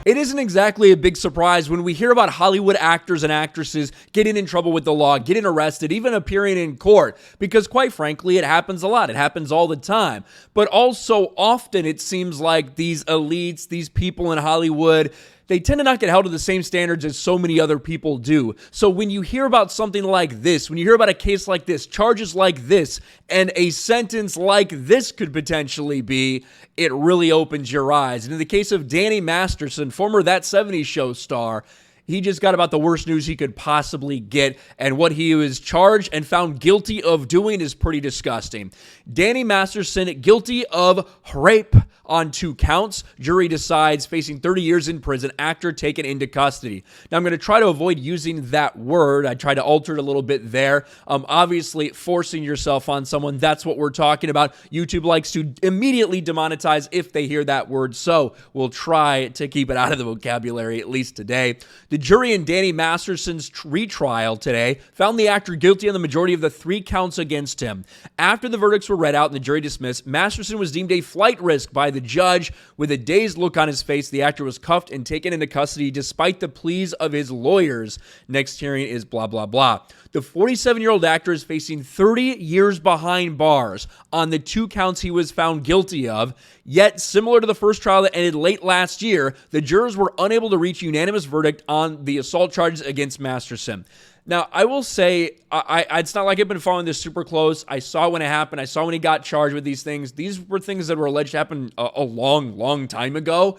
It isn't exactly a big surprise when we hear about Hollywood actors and actresses getting in trouble with the law, getting arrested, even appearing in court, because quite frankly, it happens a lot. It happens all the time. But also often it seems like these elites, these people in Hollywood, they tend to not get held to the same standards as so many other people do. So when you hear about something like this, when you hear about a case like this, charges like this, and a sentence like this could potentially be, it really opens your eyes. And in the case of Danny Masterson, former That 70s Show star, he just got about the worst news he could possibly get, and what he was charged and found guilty of doing is pretty disgusting. Danny Masterson, guilty of rape on 2 counts. Jury decides, facing 30 years in prison, actor taken into custody. Now, I'm going to try to avoid using that word. I tried to alter it a little bit there. Obviously, forcing yourself on someone, that's what we're talking about. YouTube likes to immediately demonetize if they hear that word, so we'll try to keep it out of the vocabulary, at least today. The jury in Danny Masterson's retrial today found the actor guilty on the majority of the 3 counts against him. After the verdicts were read out and the jury dismissed, Masterson was deemed a flight risk by the judge. With a dazed look on his face, the actor was cuffed and taken into custody despite the pleas of his lawyers. Next hearing is blah, blah, blah. The 47-year-old actor is facing 30 years behind bars on the 2 counts he was found guilty of. Yet, similar to the first trial that ended late last year, the jurors were unable to reach a unanimous verdict on the assault charges against Masterson. Now, I will say, it's not like I've been following this super close. I saw when it happened. I saw when he got charged with these things. These were things that were alleged to happen a long, long time ago.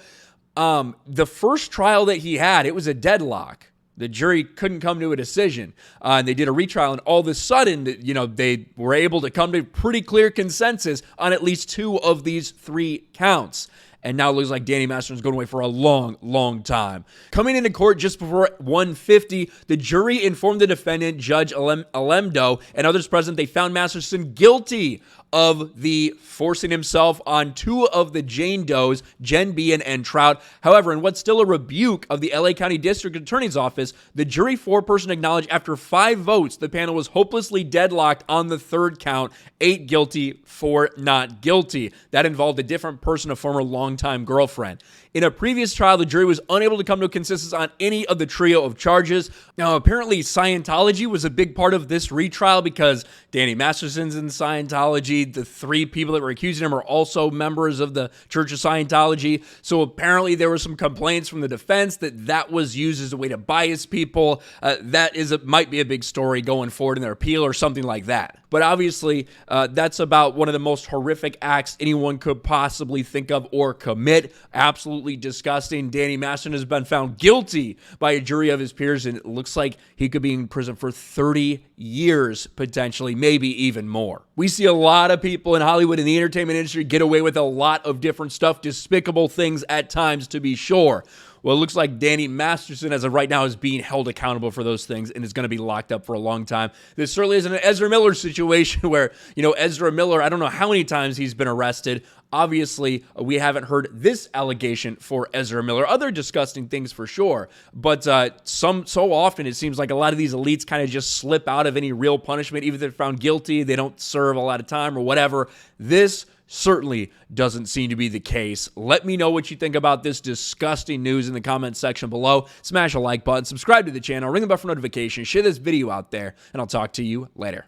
The first trial that he had, it was a deadlock. The jury couldn't come to a decision, and they did a retrial, and all of a sudden, they were able to come to pretty clear consensus on at least 2 of these 3 counts. And now it looks like Danny Masterson's going away for a long, long time. Coming into court just before 1:50, the jury informed the defendant, Judge Alemdo, and others present they found Masterson guilty of the forcing himself on 2 of the Jane Does, Jen B and Trout. However, in what's still a rebuke of the LA County District Attorney's Office, the jury foreperson acknowledged after 5 votes, the panel was hopelessly deadlocked on the 3rd count, 8 guilty, 4 not guilty. That involved a different person, a former longtime girlfriend. In a previous trial, the jury was unable to come to a consensus on any of the trio of charges. Now, apparently, Scientology was a big part of this retrial because Danny Masterson's in Scientology. The 3 people that were accusing him are also members of the Church of Scientology. So apparently, there were some complaints from the defense that was used as a way to bias people. Might be a big story going forward in their appeal or something like that. But obviously, that's about one of the most horrific acts anyone could possibly think of or commit. Absolutely disgusting. Danny Masterson has been found guilty by a jury of his peers, and it looks like he could be in prison for 30 years, potentially, maybe even more. We see a lot of people in Hollywood in the entertainment industry get away with a lot of different stuff, despicable things at times, to be sure. Well, it looks like Danny Masterson, as of right now, is being held accountable for those things and is going to be locked up for a long time. This certainly isn't an Ezra Miller situation where, Ezra Miller, I don't know how many times he's been arrested. Obviously, we haven't heard this allegation for Ezra Miller. Other disgusting things for sure. But so often it seems like a lot of these elites kind of just slip out of any real punishment. Even if they're found guilty, they don't serve a lot of time or whatever. This certainly doesn't seem to be the case. Let me know what you think about this disgusting news in the comments section below. Smash a like button, subscribe to the channel, ring the bell for notifications, share this video out there, and I'll talk to you later.